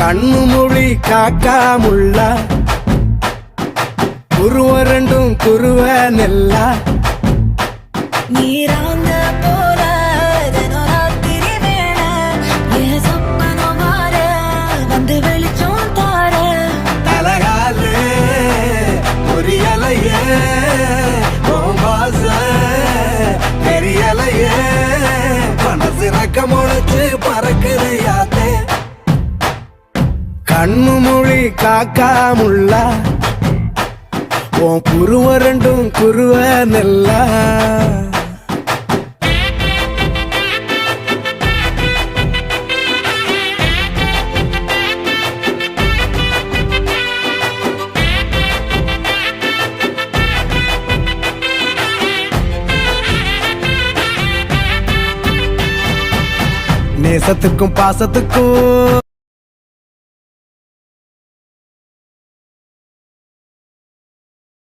கண்ணு மொழி காக்காமுள்ள குருவ ரெண்டும் குருவ நெல்லா நீராங்க போல தினராத்திரி வேண என் சொப்பனம் மாற வந்து வெளிச்சம் தார தலகாலே பொரியலையே ஓம்பாச பெரியலையே மனசு ரக்க முளைச்சு பறக்குது யாத்தே கண்ணு மொழி காக்காமுள்ள உன் குருவ ரெண்டும் குருவ நெல்லா நேசத்துக்கும் பாசத்துக்கும்